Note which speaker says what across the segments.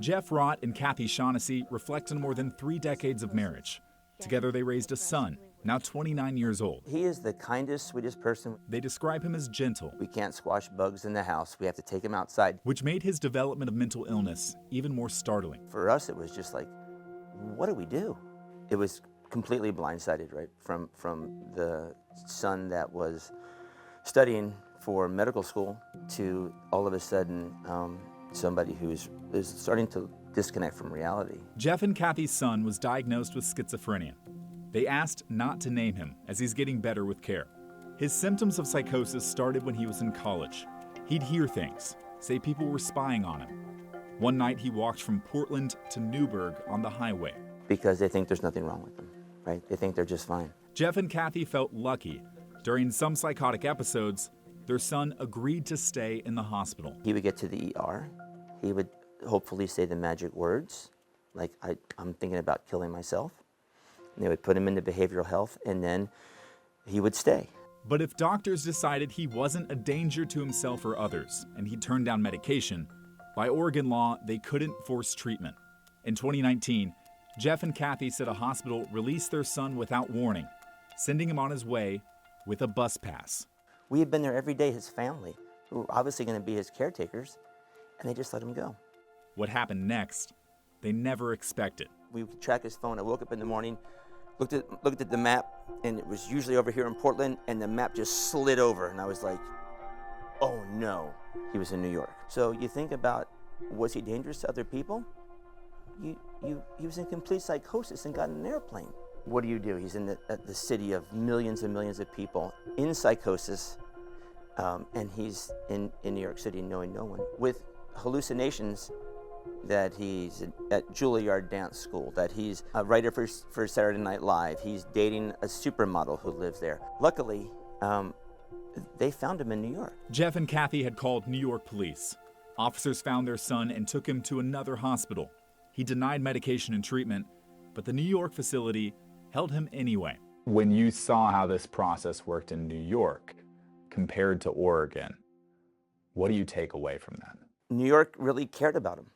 Speaker 1: Jeff Rott and Kathy Shaughnessy reflect on more than 3 decades of marriage. Together they raised a son, now 29 years old.
Speaker 2: He is the kindest, sweetest person.
Speaker 1: They describe him as gentle.
Speaker 2: We can't squash bugs in the house. We have to take him outside.
Speaker 1: Which made his development of mental illness even more startling.
Speaker 2: For us, it was just like, what do we do? It was completely blindsided, right? From the son that was studying for medical school to all of a sudden somebody who is starting to disconnect from reality.
Speaker 1: Jeff and Kathy's son was diagnosed with schizophrenia. They asked not to name him as he's getting better with care. His symptoms of psychosis started when he was in college. He'd hear things, say people were spying on him. One night he walked from Portland to Newburgh on the highway.
Speaker 2: Because they think there's nothing wrong with them, right? They think they're just fine.
Speaker 1: Jeff and Kathy felt lucky. During some psychotic episodes, their son agreed to stay in the hospital.
Speaker 2: He would get to the ER. He would hopefully say the magic words, like, I'm thinking about killing myself. And they would put him into behavioral health, and then he would stay.
Speaker 1: But if doctors decided he wasn't a danger to himself or others, and he turned down medication, by Oregon law, they couldn't force treatment. In 2019, Jeff and Kathy said a hospital released their son without warning, sending him on his way with a bus pass.
Speaker 2: We had been there every day, his family, who were obviously going to be his caretakers, and they just let him go.
Speaker 1: What happened next, they never expected.
Speaker 2: We would track his phone. I woke up in the morning, looked at the map, and it was usually over here in Portland, and the map just slid over, and I was like, oh no, he was in New York. So you think about, was he dangerous to other people? He was in complete psychosis and got in an airplane. What do? He's in the city of millions and millions of people in psychosis, and he's in New York City knowing no one, with hallucinations that he's at Juilliard Dance School, that he's a writer for Saturday Night Live, he's dating a supermodel who lives there. Luckily, they found him in New York.
Speaker 1: Jeff and Kathy had called New York police. Officers found their son and took him to another hospital. He denied medication and treatment, but the New York facility held him anyway.
Speaker 3: When you saw how this process worked in New York compared to Oregon, what do you take away from that?
Speaker 2: New York really cared about him.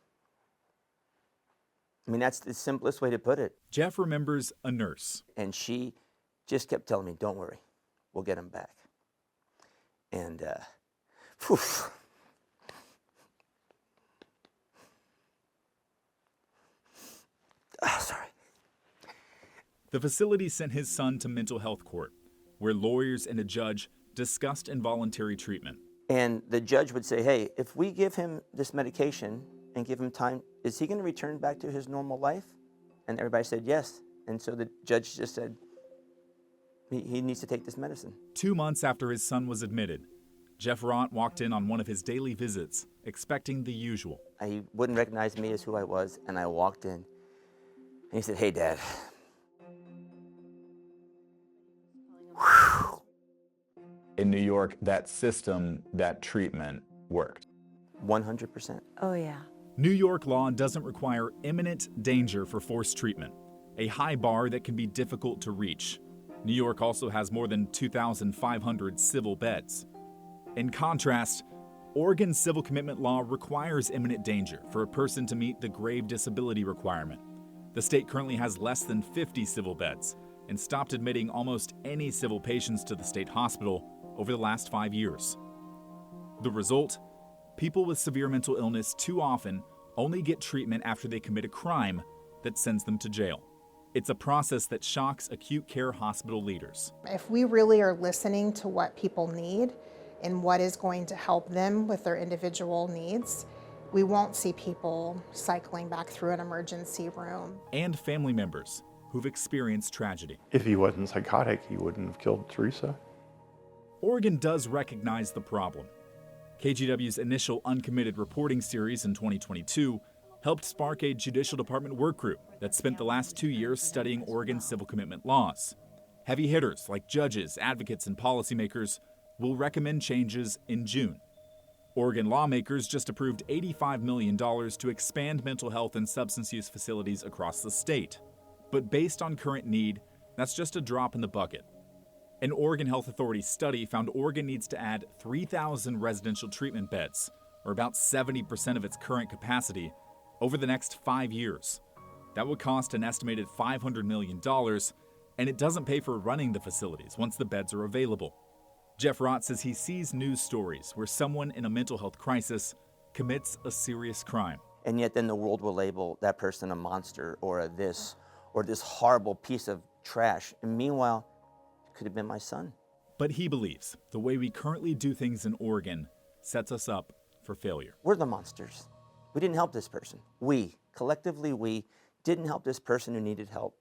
Speaker 2: I mean, that's the simplest way to put it.
Speaker 1: Jeff remembers a nurse.
Speaker 2: And she just kept telling me, don't worry, we'll get him back. And, whew. Oh, sorry.
Speaker 1: The facility sent his son to mental health court, where lawyers and a judge discussed involuntary treatment.
Speaker 2: And the judge would say, hey, if we give him this medication and give him time, is he going to return back to his normal life? And everybody said yes. And so the judge just said, he needs to take this medicine.
Speaker 1: 2 months after his son was admitted, Jeff Rott walked in on one of his daily visits, expecting the usual.
Speaker 2: He wouldn't recognize me as who I was, and I walked in, and he said, hey, Dad.
Speaker 3: In New York, that system, that treatment worked.
Speaker 2: 100%.
Speaker 4: Oh, yeah.
Speaker 1: New York law doesn't require imminent danger for forced treatment, a high bar that can be difficult to reach. New York also has more than 2,500 civil beds. In contrast, Oregon's civil commitment law requires imminent danger for a person to meet the grave disability requirement. The state currently has less than 50 civil beds and stopped admitting almost any civil patients to the state hospital over the last 5 years. The result? People with severe mental illness too often only get treatment after they commit a crime that sends them to jail. It's a process that shocks acute care hospital leaders.
Speaker 5: If we really are listening to what people need and what is going to help them with their individual needs, we won't see people cycling back through an emergency room.
Speaker 1: And family members who've experienced tragedy.
Speaker 6: If he wasn't psychotic, he wouldn't have killed Teresa.
Speaker 1: Oregon does recognize the problem. KGW's initial uncommitted reporting series in 2022 helped spark a Judicial Department work group that spent the last 2 years studying Oregon's civil commitment laws. Heavy hitters like judges, advocates, and policymakers will recommend changes in June. Oregon lawmakers just approved $85 million to expand mental health and substance use facilities across the state. But based on current need, that's just a drop in the bucket. An Oregon Health Authority study found Oregon needs to add 3,000 residential treatment beds, or about 70% of its current capacity, over the next 5 years. That would cost an estimated $500 million, and it doesn't pay for running the facilities once the beds are available. Jeff Rott says he sees news stories where someone in a mental health crisis commits a serious crime.
Speaker 2: And yet then the world will label that person a monster or a this or this horrible piece of trash. And meanwhile, it could have been my son.
Speaker 1: But he believes the way we currently do things in Oregon sets us up for failure.
Speaker 2: We're the monsters. We didn't help this person. We, collectively we, didn't help this person who needed help.